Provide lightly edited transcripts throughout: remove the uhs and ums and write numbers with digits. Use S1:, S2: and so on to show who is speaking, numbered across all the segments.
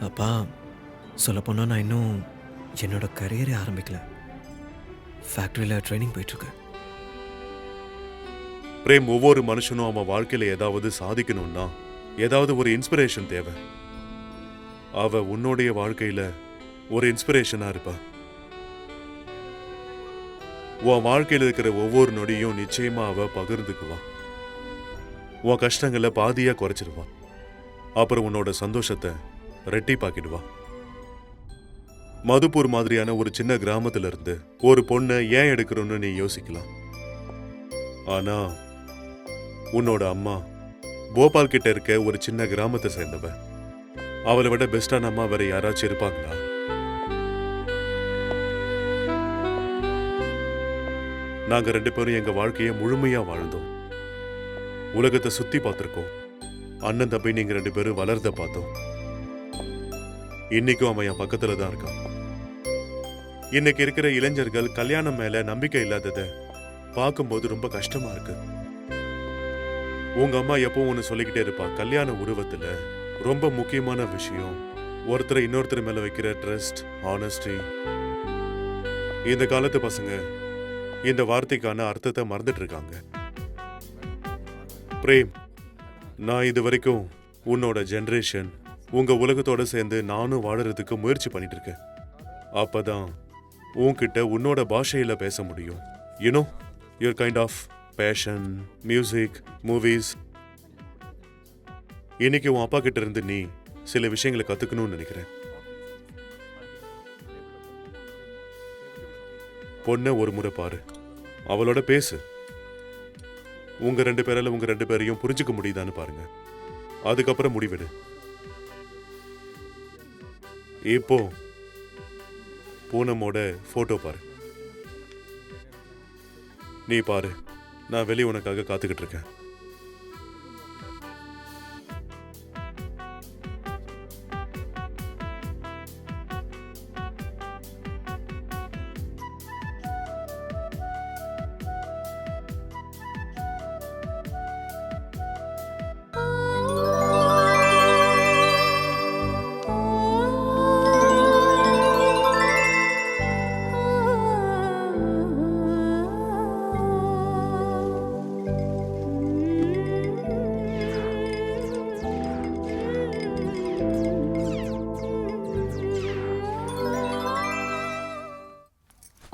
S1: அப்பா, சொல்லப்போனால் நான் இன்னும் என்னோட கரியரே ஆரம்பிக்கல. ஃபேக்ட்ரியில் ட்ரைனிங் போயிட்டுருக்கு.
S2: பிரேம், ஒவ்வொரு மனுஷனும் அவன் வாழ்க்கையில ஏதாவது சாதிக்கணும்னா ஏதாவது ஒரு இன்ஸ்பிரேஷன் தேவை. அவ உன்னுடைய வாழ்க்கையில ஒரு இன்ஸ்பிரேஷனா இருப்பா. உன் வாழ்க்கையில இருக்கிற ஒவ்வொரு நொடியும் நிச்சயமா அவ பகிர்ந்துக்குவா. உன் கஷ்டங்களை பாதியா குறைச்சிடுவா. அப்புறம் உன்னோட சந்தோஷத்தை ரெட்டிப்பாக்கிடுவா. மதுப்பூர் மாதிரியான ஒரு சின்ன கிராமத்துல இருந்து ஒரு பொண்ணை ஏன் எடுக்கிறோன்னு நீ யோசிக்கலாம். ஆனா உன்னோட அம்மா போபால் கிட்ட இருக்க ஒரு சின்ன கிராமத்தை சேர்ந்தவ. அவளை விட பெஸ்டான அம்மா வேற யாராச்சும் இருப்பாங்களா? நாங்க 2 பேரும் எங்க வாழ்க்கைய முழுமையா வாழ்ந்தோம். உலகத்தை சுத்தி பார்த்திருக்கோம். அண்ணன் தம்பி நீங்க 2 பேரும் வளர்ந்த பார்த்தோம். இன்னைக்கும் அவன் என் பக்கத்துல தான் இருக்கான். இன்னைக்கு இருக்கிற இளைஞர்கள் கல்யாணம் மேல நம்பிக்கை இல்லாதத பார்க்கும்போது ரொம்ப கஷ்டமா இருக்கு. உங்க அம்மா எப்பவும் ஒண்ணு சொல்லிக்கிட்டே இருப்பா, கல்யாண உருவத்துல ரொம்ப முக்கியமான விஷயம் ஒருத்தரை இன்னொருத்தர் மேல வைக்கிற ட்ரஸ்ட், ஆனஸ்டி. இந்த காலத்து பசங்க இந்த வார்த்தைக்கான அர்த்தத்தை மறந்துட்டு இருக்காங்க. பிரேம், நான் இது வரைக்கும் உன்னோட ஜெனரேஷன் உங்க உலகத்தோட சேர்ந்து நானும் வாழறதுக்கு முயற்சி பண்ணிட்டு இருக்கேன். அப்பதான் உன்கிட்ட உன்னோட பாஷையில பேச முடியும். You know your kind of fashion, music, movies. இன்னைக்கு உன் அப்பா கிட்ட இருந்து நீ சில விஷயங்களை கத்துக்கணும்னு நினைக்கிறேன். பொண்ண ஒரு முறை பாரு, அவளோட பேசு. உங்க 2 பேரால உங்க 2 பேரையும் புரிஞ்சுக்க முடியுதான்னு பாருங்க. அதுக்கப்புறம் முடிவெடு. இப்போ பூனமோட போட்டோ பாரு. நீ பாரு, நான் வெளியே உனக்காக காத்துக்கிட்டு இருக்கேன்.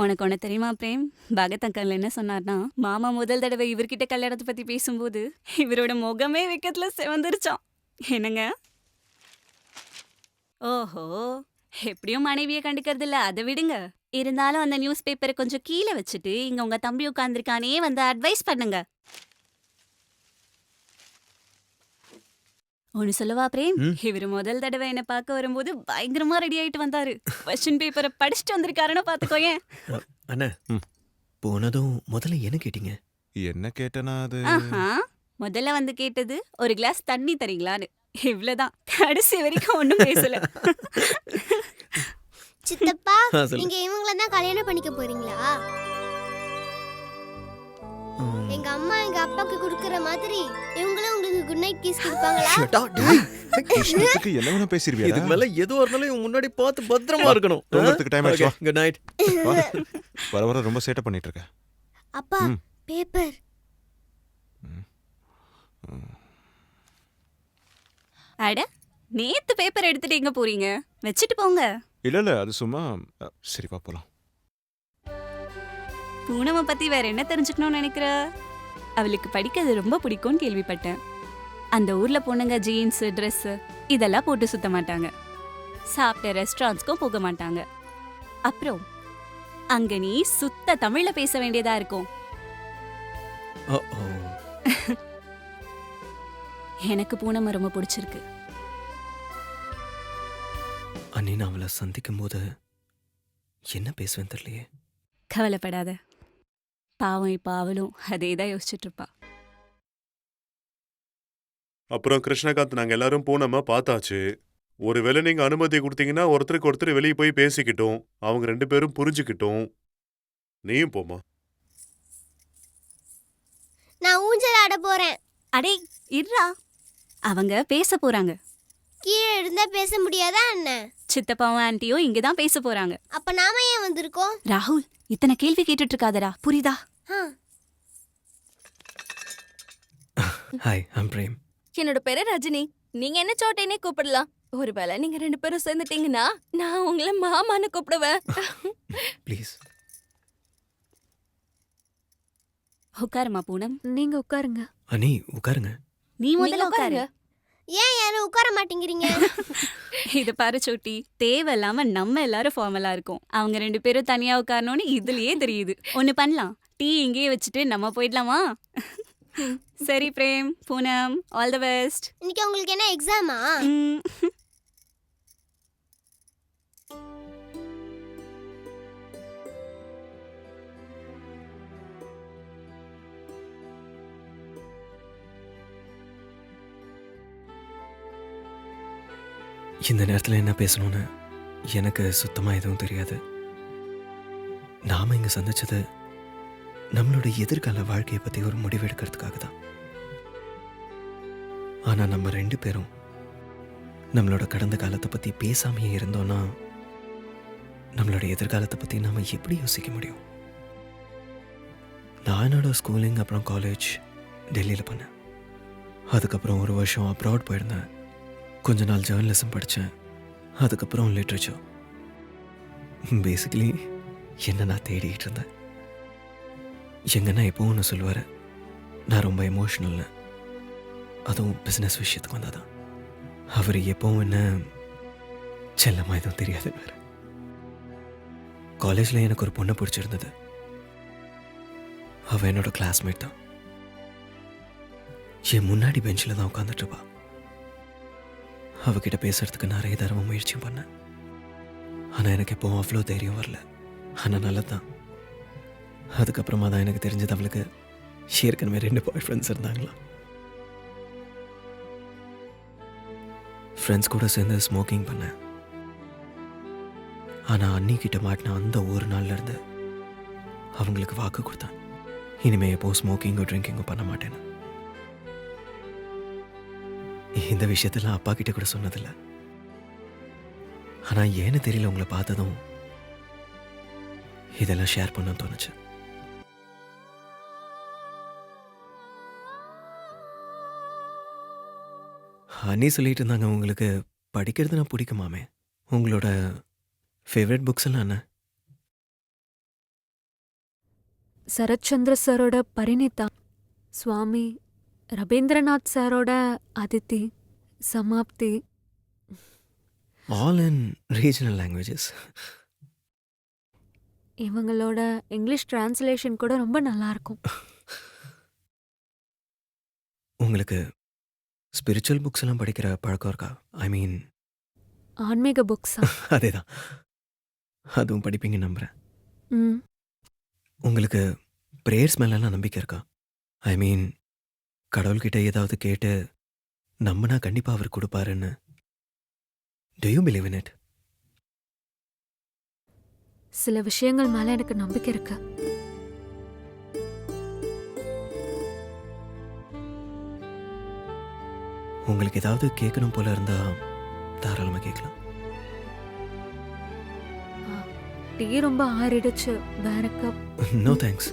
S3: உனக்கு ஒன்று தெரியுமா பிரேம்? பகத் அங்கிள் என்ன சொன்னார்னா, மாமா முதல் தடவை இவர்கிட்ட கல்யாணத்தை பற்றி பேசும்போது இவரோட முகமே வெக்கத்துல செவந்துருச்சான். என்னங்க? ஓஹோ, எப்படியும் மனைவியை கண்டுக்கிறது இல்ல, அதை விடுங்க. இருந்தாலும் அந்த நியூஸ் பேப்பரை கொஞ்சம் கீழே வச்சுட்டு இங்க உங்க தம்பி உட்காந்துருக்கானே, வந்து அட்வைஸ் பண்ணுங்க. ஒன்னு சொல்லவா பிரேம்? இவர் முதல் தடவை என்ன பார்க்க வரும்போது பயங்கரமா ரெடி ஆயிட்டு வந்தாரு. கொஸ்டின் பேப்பரை படிச்சுட்டு வந்திருக்காருன்னு பாத்துக்கோயேன்.
S1: அண்ணா, போனதும் முதல்ல என்ன கேட்டீங்க?
S4: என்ன கேட்டனா அது?
S3: ஆஹா, முதல்ல வந்து கேட்டது ஒரு கிளாஸ் தண்ணி தரீங்களான்னு. இவ்வளவுதான், கடைசி வரைக்கும் ஒண்ணும் பேசல.
S5: சித்தப்பா,
S1: சொல்லு.
S5: நீங்க இவங்கள தான் கல்யாணம் பண்ணிக்க போறீங்களா? எங்க அம்மா எங்க அப்பாக்கு குடுக்கற மாதிரி இவங்களும் உங்களுக்கு குட் நைட் கிஸ் கொடுப்பாங்களா?
S4: இஷ்டத்துக்கு என்ன வேணா பேசிருவியா?
S1: இதுக்கு மேல எதுவா இருந்தாலும் இவன் முன்னாடி பார்த்து பத்திரமா இருக்கணும்.
S4: தூங்கறதுக்கு டைம் ஆச்சு.
S1: Good night.
S4: வர வர ரொம்ப சேட்டை பண்ணிட்டு இருக்க.
S5: அப்பா, பேப்பர்.
S3: அட, நேத்து பேப்பர் எடுத்துட்டு எங்க போறீங்க? வச்சுட்டு போங்க.
S4: இல்ல அது சும்மா. சரி வா போலாம்.
S3: பூனமை பத்தி வேற என்ன தெரிஞ்சுக்கணும்னு நினைக்கிற? அவளுக்கு படிக்கிறது ரொம்ப பிடிக்கும்னு கேள்விப்பட்டேன். அந்த ஊர்ல பொண்ணுங்க ஜீன்ஸ், ட்ரெஸ் இதெல்லாம் போட்டு சுத்த மாட்டாங்க. சாப்பிட்ட ரெஸ்டாரண்ட்ஸ்க்கும் போக மாட்டாங்க. அப்புறம் அங்க நீ சுத்த தமிழ்ல பேச வேண்டியதா இருக்கும். எனக்கு பூனமை ரொம்ப பிடிச்சிருக்கு.
S1: அண்ணி, நான் அவளை சந்திக்கும் போது என்ன பேசுவேன் தெரியலையே.
S3: கவலைப்படாத, பாவம் இப்ப அவளும் அதே தான் யோசிச்சுட்டு இருப்பா.
S2: அப்புறம் கிருஷ்ணகாந்த், நாங்க எல்லாரும் பூனமா பார்த்தாச்சு. ஒருவேளை நீங்க அனுமதி கொடுத்தீங்கன்னா ஒருத்தருக்கு ஒருத்தர் வெளியே போய் பேசிக்கிட்டோம். அவங்க 2 பேரும் புரிஞ்சுக்கிட்டோம். நீயும் போமா.
S5: நான் ஊஞ்சல் ஆட போறேன்.
S3: அடே இருடா, அவங்க பேச போறாங்க.
S5: கீழே இருந்தா பேச முடியாதா என்ன?
S3: சித்தப்பாவும் ஆன்ட்டியும் இங்க தான் பேச போறாங்க.
S5: அப்ப நாம ஏன் வந்திருக்கோம்?
S3: ராகுல், இத்தனை கேள்வி கேட்டுட்டு இருக்காதடா, புரியுதா?
S5: ஆ,
S1: ஹாய் ஐம் பிரேம்.
S6: என்னோட பேரு ரஜினி. நீங்க என்ன சோட்டைனே கூப்பிடலாம். ஒருவேளை நீங்க 2 பேரும் சேர்ந்துட்டீங்கன்னா நான் உங்களை மாமான்னு கூப்பிடுவேன்.
S1: ப்ளீஸ்.
S3: உட்காருமா பூனம்.
S6: நீங்க உட்காருங்க.
S1: அனி உட்காருங்க.
S3: நீ முதல்ல உட்காரு.
S5: ஏன் யாரும் உட்கார மாட்டேங்கிறீங்க?
S3: இது பாரு சோட்டி, தேவையில்லாம நம்ம எல்லாரும் ஃபார்மலா இருக்கோம். அவங்க 2 பேரும் தனியா உட்காரணும்னு இதுலயே தெரியுது. ஒன்னு பண்ணலாம், டீ இங்கேயே வச்சுட்டு நம்ம போயிடலாமா? சரி Prem, Poonam, all the best.
S5: இன்னைக்கு உங்களுக்கு என்ன எக்ஸாமா?
S1: இந்த நேரத்தில் என்ன பேசணும்னு எனக்கு சுத்தமாக எதுவும் தெரியாது. நாம் இங்கே சந்திச்சது நம்மளோட எதிர்கால வாழ்க்கையை பற்றி ஒரு முடிவு எடுக்கிறதுக்காக தான். ஆனால் நம்ம 2 பேரும் நம்மளோட கடந்த காலத்தை பற்றி பேசாமையே இருந்தோன்னா நம்மளோட எதிர்காலத்தை பற்றி நாம் எப்படி யோசிக்க முடியும்? நான் என்னோட ஸ்கூலிங் அப்புறம் காலேஜ் டெல்லியில் பண்ணேன். அதுக்கப்புறம் 1 வருஷம் அப்ராட் போயிருந்தேன். கொஞ்ச நாள் ஜேர்னலிசம் படித்தேன். அதுக்கப்புறம் லிட்ரேச்சர். பேசிக்கலி என்ன நான் தேடிக்கிட்டு இருந்தேன். எங்கன்னா எப்போவும் ஒன்று சொல்லுவார், நான் ரொம்ப எமோஷ்னல்னு. அதுவும் பிஸ்னஸ் விஷயத்துக்கு வந்தால் தான். அவர் எப்போவும் என்ன செல்லமாக எதுவும் தெரியாது. வேறு காலேஜில் எனக்கு ஒரு பொண்ணை பிடிச்சிருந்தது. அவள் என்னோட கிளாஸ்மேட் தான். என் முன்னாடி பெஞ்சில் தான் உட்காந்துட்ருப்பா. அவகிட்ட பேசுறதுக்கு நிறைய தடவை முயற்சியும் பண்ணேன். ஆனால் எனக்கு எப்போவும் அவ்வளோ தைரியம் வரல. ஆனால் நல்லதுதான். அதுக்கப்புறமா தான் எனக்கு தெரிஞ்சது அவளுக்கு ஏற்கனவே 2 பாய் ஃப்ரெண்ட்ஸ் இருந்தாங்களா. ஃப்ரெண்ட்ஸ் கூட சேர்ந்து ஸ்மோக்கிங் பண்ணேன். ஆனால் அன்னிக்கிட்ட மாட்டின அந்த ஒரு நாள்லேருந்து அவங்களுக்கு வாக்கு கொடுத்தேன், இனிமேல் எப்போ ஸ்மோக்கிங்கோ ட்ரிங்கிங்கோ பண்ண மாட்டேன்னு. இந்த விஷயத்தெல்லாம் அப்பா கிட்ட கூட சொன்னதில்லை. ஆனால் ஏன்னு தெரியல, உங்களை பார்த்ததும் இதெல்லாம் ஷேர் பண்ண தோணுச்சு. அண்ணி சொல்லிட்டு இருந்தாங்க, உங்களுக்கு படிக்கிறதுனா பிடிக்குமாமே. உங்களோட ஃபேவரட் புக்ஸ் எல்லாம் என்ன?
S6: சரத்சந்திர சாரோட பரிணிதா, சுவாமி ரபீந்திரநாத் சாரோட Atithi, Samapti.
S1: All in regional languages.
S6: இவங்களோட இங்கிலீஷ் டிரான்ஸ்லேஷன் கூட ரொம்ப நல்லா இருக்கும்.
S1: உங்களுக்கு ஸ்பிரிச்சுவல் புக்ஸ் எல்லாம் படிக்கிற பழக்கம் இருக்கா? ஐ மீன்
S6: ஆன்மீக புக்ஸா?
S1: அதே தான், அதுவும் படிப்பீங்க நம்புகிறேன்.
S6: ம்.
S1: உங்களுக்கு ப்ரேயர்ஸ் மேலெல்லாம் நம்பிக்கை இருக்கா? ஐ மீன் கடவுள்கிட்ட ஏதாவது கேட்டு நம்பினா கண்டிப்பாக அவர் கொடுப்பாருன்னு. Do you believe in it?
S6: சில விஷயங்கள் மேல எனக்கு நம்பிக்கை இருக்கு.
S1: உங்களுக்கு ஏதாவது கேட்கணும் போல இருந்தா தாராளமாக கேட்கலாம்.
S6: டீ ரொம்ப ஆறிடுச்சு, வேற கப்.
S1: No thanks.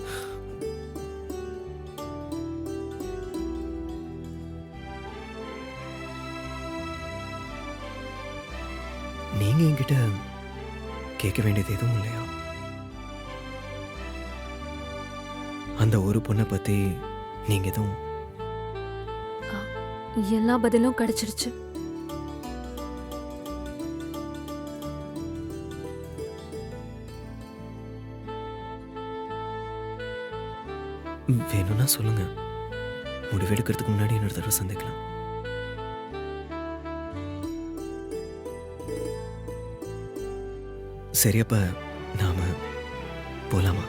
S1: நீங்க என்கிட்ட கேட்க வேண்டியது எதுவும் இல்லையா? அந்த ஒரு பொண்ணை பத்தி நீங்க எதுவும்?
S6: எல்லா பதிலும் கிடைச்சிருச்சு.
S1: வேணும்னா சொல்லுங்க, முடிவெடுக்கிறதுக்கு முன்னாடி இன்னொரு தடவை சந்திக்கலாம். சரி, அப்ப நாம போலாமா?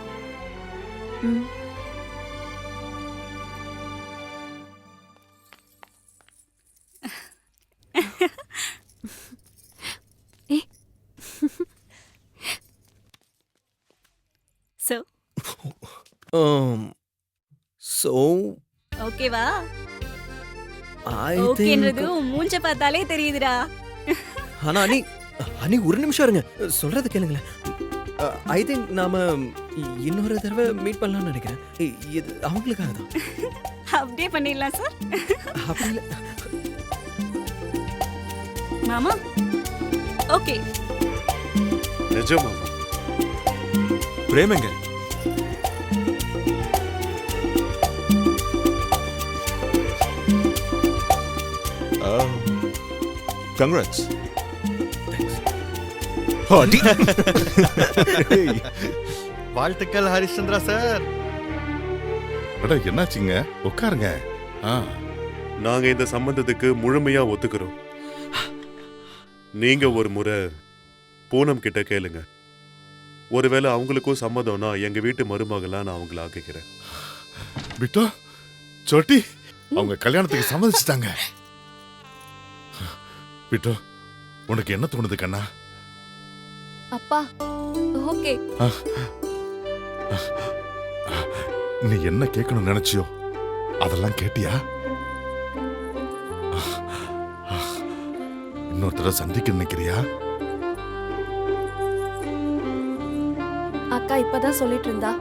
S6: ம்.
S3: சோ
S1: ஸோ
S3: ஓகேவா?
S1: I
S3: ஓகேன்றது
S1: think-
S3: உன் மூஞ்ச பார்த்தாலே தெரியுதுடா.
S1: ஆனா அனி அனி ஒரு நிமிஷம் இருங்க, சொல்றது கேளுங்களேன். ஐ திங்க் நாம இன்னொரு தடவை மீட் பண்ணலாம்னு நினைக்கிறேன். இது அவங்களுக்காக தான்.
S3: அப்படியே பண்ணிடலாம் சார்.
S1: அப்படி இல்ல.
S3: மாமா ஓகே.
S2: நிஜமாமா?
S4: பிரேம் எங்க? கங்க்ராட்ஸ்.
S7: வாழ்த்துக்கள் ஹரிச்சந்திரா சார்.
S8: அட என்னாச்சுங்க, உட்காருங்க. ஆ,
S2: நாங்க இந்த சம்பந்தத்துக்கு முழுமையா ஒத்துக்கிறோம். நீங்க ஒரு முறை பூனம் கிட்ட கேளுங்க. ஒருவேளை அவங்களுக்கும் சம்மதம்னா எங்க வீட்டு மருமகளா நான் அவங்கள ஆக்கிக்கிறேன்.
S8: பிட்டோ சோட்டி அவங்க கல்யாணத்துக்கு சம்மதிச்சிட்டாங்க. பிட்டோ உனக்கு என்ன தோணுது கண்ணா?
S6: அப்பா ஓகே.
S8: நீ என்ன கேட்கணும்னு நினைச்சியோ அதெல்லாம் கேட்டியா? இன்னொருத்தர சந்திக்க நினைக்கிறியா?
S6: அக்கா இப்பதான் சொல்லிட்டு இருந்தா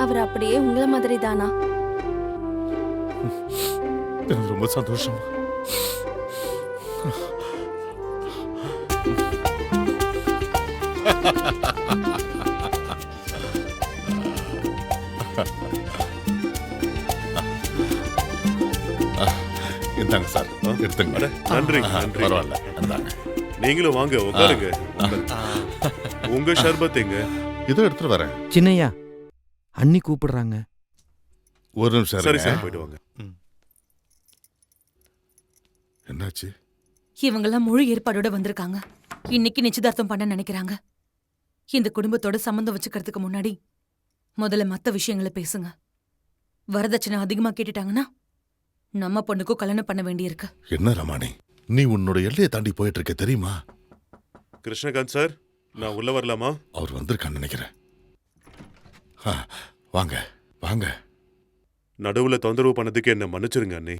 S6: அவர் அப்படியே உங்கள மாதிரி தானா?
S8: எனக்கு ரொம்ப சந்தோஷம். இந்தாங்க சார், எடுத்துங்க.
S2: அட, நன்றி நன்றி.
S8: பரவாயில்ல, இந்தாங்க.
S2: நீங்களும் வாங்க, உட்காருங்க. உங்க ஷர்பத் எங்க?
S8: இதோ எடுத்துட்டு வரேன்.
S7: சின்னையா அண்ணி கூப்பிடுறாங்க.
S8: ஒரு நிமிஷம்
S2: சரி
S8: இருங்க.
S2: சரி, போயிட்டு வாங்க.
S8: என்னாச்சு?
S9: இவங்கெல்லாம் முழு ஏற்பாடோட வந்திருக்காங்க. இன்னைக்கு நிச்சயதார்த்தம் பண்ண நினைக்கிறாங்க. இந்த குடும்பத்தோட சம்மந்தம் வச்சுக்கிறதுக்கு முன்னாடி முதல்ல மத்த விஷயங்களை பேசுங்க. வரதட்சணை அதிகமா கேட்டுட்டாங்கன்னா நம்ம பொண்ணுக்கும் கல்யாணம் பண்ண வேண்டியிருக்கு.
S8: என்ன ரமாணி, நீ உன்னோட எல்லையை தாண்டி போயிட்டு இருக்க தெரியுமா?
S2: கிருஷ்ணகாந்த் சார், நான் உள்ள வரலாமா?
S8: அவர் வந்திருக்கான்னு நினைக்கிறேன். ஆ, வாங்க வாங்க.
S2: நடுவுல தொந்தரவு பண்ணதுக்கு என்ன மன்னிச்சிருங்க அண்ணே.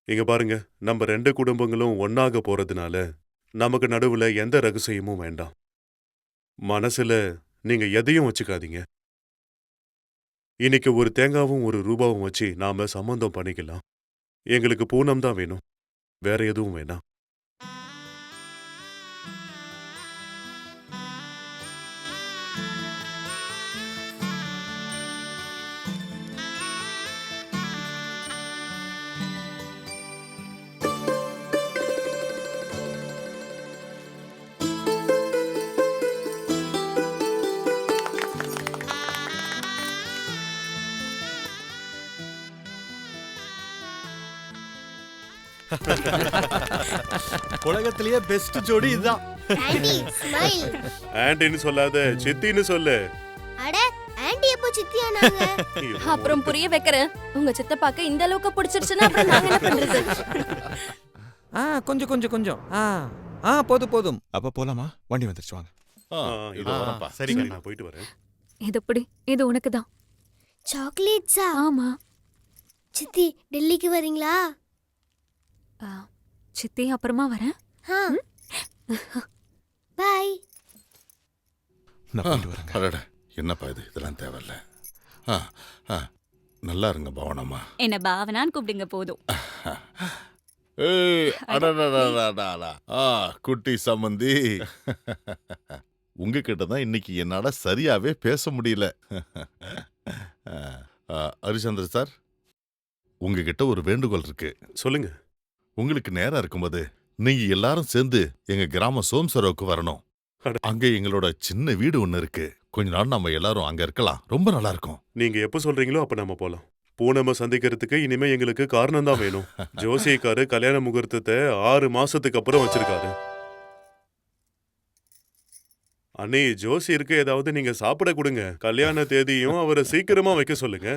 S2: இங்க பாருங்க, நம்ம ரெண்டு குடும்பங்களும் ஒன்னாக போறதுனால நமக்கு நடுவுல எந்த ரகசியமும் வேண்டாம். மனசுல நீங்க எதையும் வச்சுக்காதீங்க. இன்னைக்கு ஒரு தேங்காவும் ஒரு ரூபாவும் வச்சு நாம சம்பந்தம் பண்ணிக்கலாம். எங்களுக்கு பூனம் தான் வேணும், வேற எதுவும் வேணாம்.
S7: உலகத்திலேயே பெஸ்ட் ஜோடி இதுதான்.
S5: Aunty smile.
S2: ஆண்டின்னு சொல்லாத, சித்தின்னு சொல்லு.
S5: அட ஆண்டி எப்போ சித்தியானாங்க?
S6: அப்புறம் புரிய வைக்கிறேன். உங்க சித்தப்பாக்கு இந்த அளவுக்கு பிடிச்சிருச்சுன்னா அப்புறம் நாங்க என்ன பண்றது?
S7: கொஞ்சம் கொஞ்சம் கொஞ்சம். போதும் போதும்.
S4: அப்ப போலாமா? வண்டி வந்துருச்சு, வாங்க.
S8: ஆ, இதோ வரேன்ப்பா.
S2: சரி, நான் போயிட்டு வரேன்.
S6: இது எப்படி? இது உனக்கு தான்.
S5: சாக்லேட்ஸா?
S6: ஆமா.
S5: சித்தி டெல்லிக்கு வரீங்களா?
S6: சித்தி அப்புறமா வரேன்.
S5: பை.
S4: நான் போயிட்டு வரேங்க.
S8: அடடா, என்னப்பா இது, இதெல்லாம் தேவையில்ல. ஆ, ஆ, நல்லா இருங்க பவனம்மா.
S3: என்ன பாவனான்னு கூப்பிடுங்க போதும்.
S8: ஏய், அடடடடடடா. குட்டி சம்மந்தி. உங்ககிட்ட தான் இன்னைக்கு என்னால சரியாவே பேச முடியல. ஹரிச்சந்திர சார், உங்ககிட்ட ஒரு வேண்டுகோள் இருக்கு.
S2: சொல்லுங்க.
S8: உங்களுக்கு நேரம் இருக்கும்போது நீங்க எல்லாரும் சேர்ந்து எங்க கிராம சோம்சரோவுக்கு வரணும். அங்க எங்களோட சின்ன வீடு ஒண்ணு இருக்கு. கொஞ்ச நாள் நம்ம எல்லாரும் அங்க இருக்கலாம். ரொம்ப நல்லா இருக்கும்.
S2: நீங்க எப்ப சொல்றீங்களோ அப்ப நாம போலாம். பூனம சந்திக்கிறதுக்கு இனிமே எங்களுக்கு காரணம் தான் வேணும். ஜோசியக்காரு கல்யாண முகூர்த்தத்தை 6 மாசத்துக்கு அப்புறம் வச்சிருக்காரு. அண்ணே, ஜோசியருக்கு ஏதாவது நீங்க சாப்பிட கொடுங்க. கல்யாண தேதியும் அவரை சீக்கிரமா வைக்க சொல்லுங்க.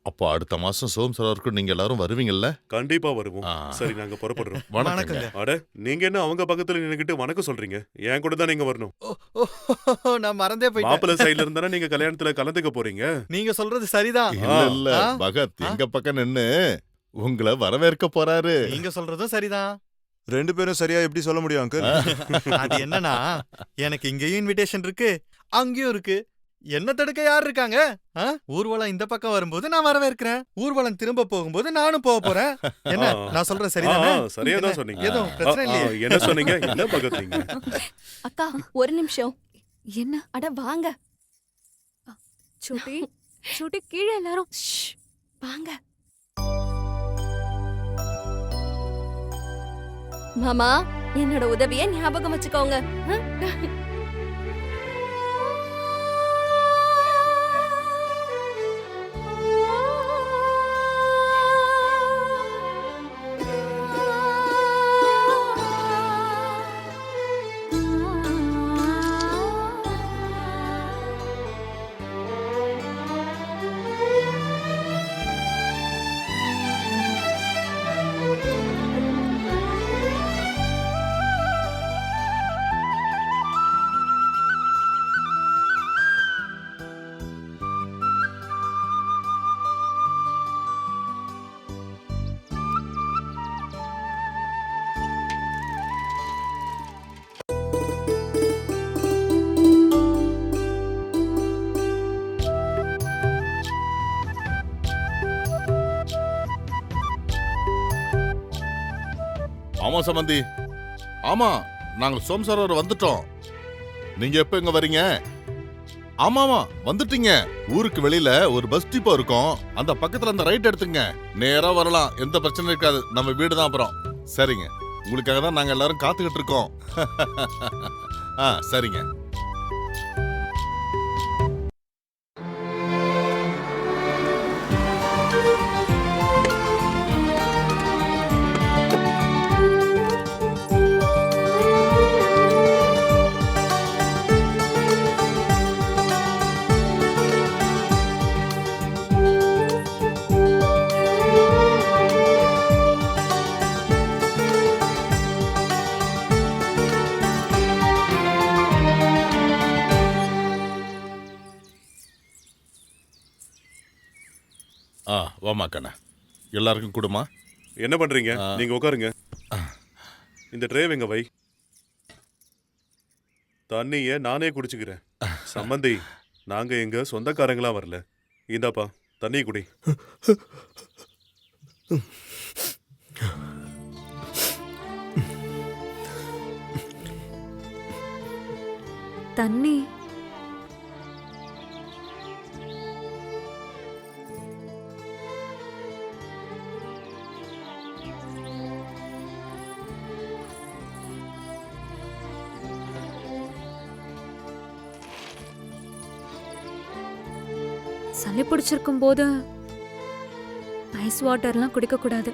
S8: அப்போ அடுத்த மாசம் சோம்சரருக்கு நீங்க எல்லாரும் வருவீங்கல்ல?
S2: கண்டிப்பா வருவோம்.
S8: ஆ.
S2: சரி, நாங்க புறப்படுறோம்.
S8: வணக்கங்க.
S2: அட, நீங்க என்ன அவங்க பக்கத்துல நின்னுக்கிட்டு வணக்கம் சொல்றீங்க? என் கூட தான் நீங்க வரணும்.
S7: நான் மறந்தே போயிட்டேன்.
S2: மாப்பிள்ளை சைடுல இருந்தானே நீங்க கல்யாணத்துல கலந்துக்க போறீங்க.
S7: நீங்க சொல்றது சரிதான்.
S8: இல்ல
S7: ஆ.
S8: பகத் எங்க பக்கம் நின்னு உங்களை வரவேற்க போறாரு.
S7: நீங்க சொல்றதும் சரிதான்.
S4: 2 பேரும் சரியா எப்படி சொல்ல முடியும் அங்கிள்?
S7: அது என்னன்னா, எனக்கு இங்கேயும் இன்விடேஷன் இருக்கு, அங்கேயும் இருக்கு. என்ன தடுக்க யார் இருக்காங்க? ஊர்வலம் இந்த பக்கம் வரும்போது நான் வரவேற்கிறேன், ஊர்வலம் திரும்ப போகும்போது நானும் போக போறேன். என்ன
S2: ஆ.
S7: நான் சொல்றேன் சரிதானே?
S2: சரியா தான்
S7: என்ன?
S2: சொன்னீங்க.
S7: எதுவும் பிரச்சனை இல்லையே?
S2: என்ன சொன்னீங்க? என்ன பகத் நீங்க?
S6: அக்கா ஒரு நிமிஷம்.
S3: என்ன
S6: அட வாங்க.
S3: சோட்டி சோட்டி கீழே எல்லாரும்
S6: ஷ், வாங்க. மாமா, என்னோட உதவியை ஞாபகம் வச்சுக்கோங்க.
S8: ஆமா சம்பந்தி, ஆமா நாங்க சோம்சரவர் வந்துட்டோம். நீங்க எப்ப இங்க வரீங்க? ஆமாமா வந்துட்டீங்க. ஊருக்கு வெளியில ஒரு பஸ் டிப்போ இருக்கும், அந்த பக்கத்துல அந்த ரைட் எடுத்துங்க, நேரா வரலாம், எந்த பிரச்சனையும் இருக்காது. நம்ம வீடு தான் அப்புறம். சரிங்க, உங்களுக்காக தான் நாங்க எல்லாரும் காத்துக்கிட்டு இருக்கோம். சரிங்க. வாமா கண்ணா, எல்லாருக்கும் கொடுமா.
S2: என்ன பண்றீங்க? நீங்க உட்காருங்க. இந்த ட்ரேவ் எங்க வை. தண்ணிய நானே குடிச்சுக்கிறேன். சம்பந்தி, நாங்க எங்க சொந்தக்காரங்களா வரல. இந்தாப்பா தண்ணி குடி.
S3: தண்ணி சளி பிடிச்சிருக்கும் போது ஐஸ் வாட்டர்லாம் குடிக்க கூடாது.